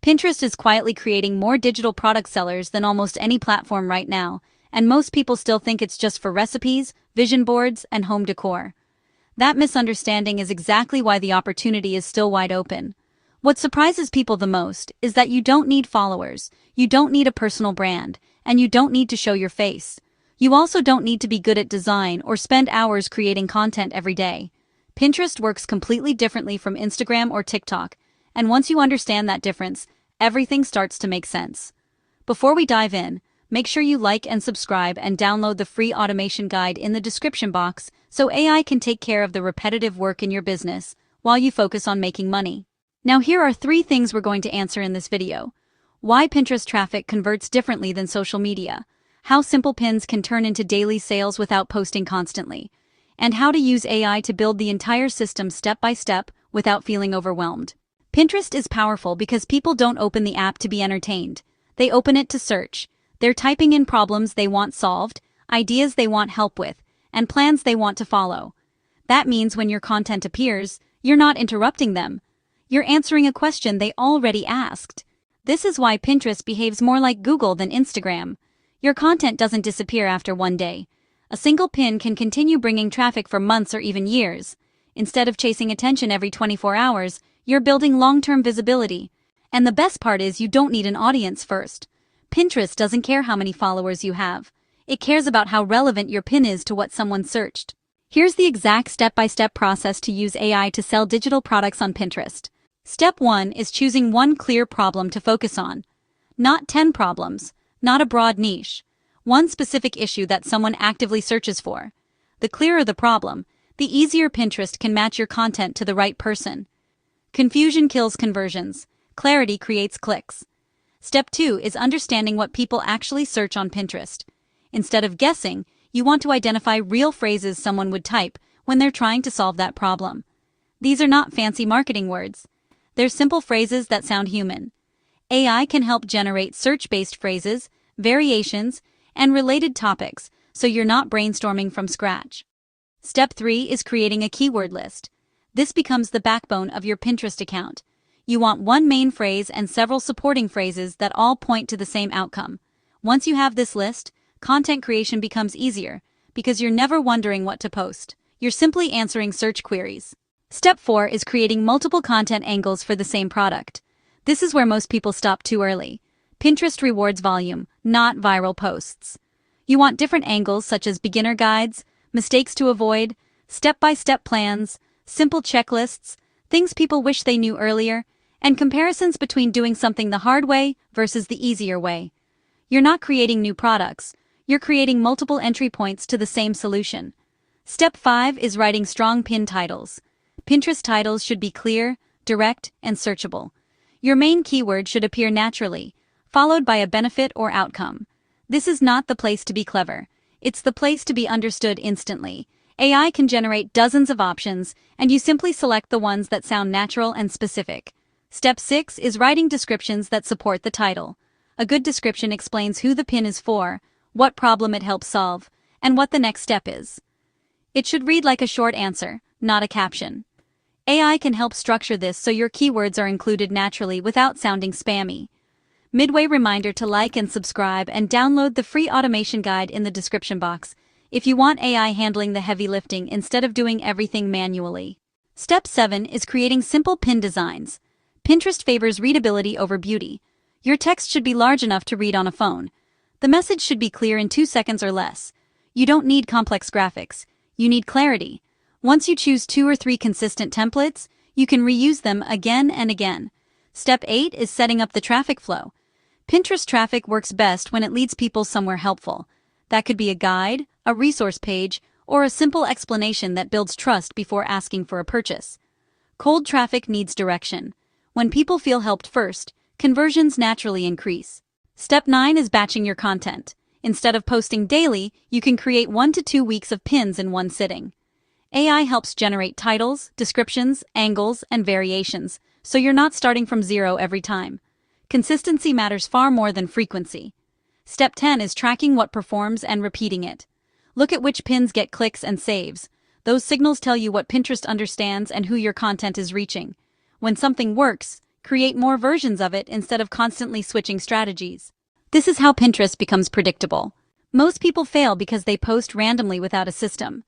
Pinterest is quietly creating more digital product sellers than almost any platform right now, and most people still think it's just for recipes, vision boards, and home decor. That misunderstanding is exactly why the opportunity is still wide open. What surprises people the most is that you don't need followers, you don't need a personal brand, and you don't need to show your face. You also don't need to be good at design or spend hours creating content every day. Pinterest works completely differently from Instagram or TikTok, and once you understand that difference, everything starts to make sense. Before we dive in, make sure you like and subscribe and download the free automation guide in the description box so AI can take care of the repetitive work in your business while you focus on making money. Now here are 3 things we're going to answer in this video. Why Pinterest traffic converts differently than social media, how simple pins can turn into daily sales without posting constantly, and how to use AI to build the entire system step by step without feeling overwhelmed. Pinterest is powerful because people don't open the app to be entertained. They open it to search. They're typing in problems they want solved, ideas they want help with, and plans they want to follow. That means when your content appears, you're not interrupting them. You're answering a question they already asked. This is why Pinterest behaves more like Google than Instagram. Your content doesn't disappear after one day. A single pin can continue bringing traffic for months or even years. Instead of chasing attention every 24 hours, you're building long-term visibility. And the best part is you don't need an audience first. Pinterest doesn't care how many followers you have. It cares about how relevant your pin is to what someone searched. Here's the exact step-by-step process to use AI to sell digital products on Pinterest. Step 1 is choosing one clear problem to focus on. Not 10 problems, not a broad niche. One specific issue that someone actively searches for. The clearer the problem, the easier Pinterest can match your content to the right person. Confusion kills conversions. Clarity creates clicks. Step 2 is understanding what people actually search on Pinterest. Instead of guessing, you want to identify real phrases someone would type when they're trying to solve that problem. These are not fancy marketing words. They're simple phrases that sound human. AI can help generate search-based phrases, variations, and related topics, so you're not brainstorming from scratch. Step 3 is creating a keyword list. This becomes the backbone of your Pinterest account. You want one main phrase and several supporting phrases that all point to the same outcome. Once you have this list, content creation becomes easier, because you're never wondering what to post. You're simply answering search queries. Step 4 is creating multiple content angles for the same product. This is where most people stop too early. Pinterest rewards volume, not viral posts. You want different angles such as beginner guides, mistakes to avoid, step-by-step plans, simple checklists, things people wish they knew earlier, and comparisons between doing something the hard way versus the easier way. You're not creating new products, you're creating multiple entry points to the same solution. Step 5 is writing strong pin titles. Pinterest titles should be clear, direct, and searchable. Your main keyword should appear naturally, followed by a benefit or outcome. This is not the place to be clever. It's the place to be understood instantly. AI can generate dozens of options, and you simply select the ones that sound natural and specific. Step 6 is writing descriptions that support the title. A good description explains who the pin is for, what problem it helps solve, and what the next step is. It should read like a short answer, not a caption. AI can help structure this so your keywords are included naturally without sounding spammy. Midway reminder to like and subscribe and download the free automation guide in the description box if you want AI handling the heavy lifting instead of doing everything manually. Step 7 is creating simple pin designs. Pinterest favors readability over beauty. Your text should be large enough to read on a phone. The message should be clear in 2 seconds or less. You don't need complex graphics. You need clarity. Once you choose 2 or 3 consistent templates, you can reuse them again and again. Step 8 is setting up the traffic flow. Pinterest traffic works best when it leads people somewhere helpful. That could be a guide, a resource page, or a simple explanation that builds trust before asking for a purchase. Cold traffic needs direction. When people feel helped first, conversions naturally increase. Step 9 is batching your content. Instead of posting daily, you can create 1 to 2 weeks of pins in one sitting. AI helps generate titles, descriptions, angles, and variations, so you're not starting from zero every time. Consistency matters far more than frequency. Step 10 is tracking what performs and repeating it. Look at which pins get clicks and saves. Those signals tell you what Pinterest understands and who your content is reaching. When something works, create more versions of it instead of constantly switching strategies. This is how Pinterest becomes predictable. Most people fail because they post randomly without a system.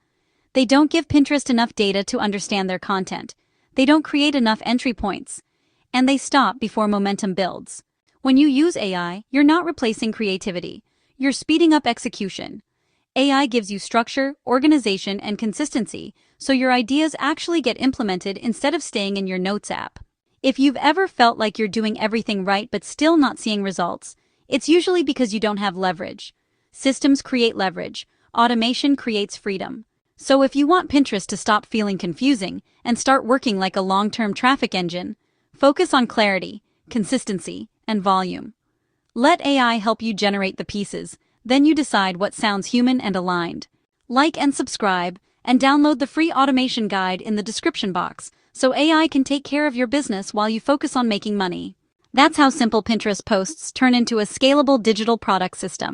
They don't give Pinterest enough data to understand their content. They don't create enough entry points. And they stop before momentum builds. When you use AI, you're not replacing creativity. You're speeding up execution. AI gives you structure, organization, and consistency, so your ideas actually get implemented instead of staying in your Notes app. If you've ever felt like you're doing everything right but still not seeing results, it's usually because you don't have leverage. Systems create leverage. Automation creates freedom. So if you want Pinterest to stop feeling confusing and start working like a long-term traffic engine, focus on clarity, consistency, and volume. Let AI help you generate the pieces, then you decide what sounds human and aligned. Like and subscribe, and download the free automation guide in the description box so AI can take care of your business while you focus on making money. That's how simple Pinterest posts turn into a scalable digital product system.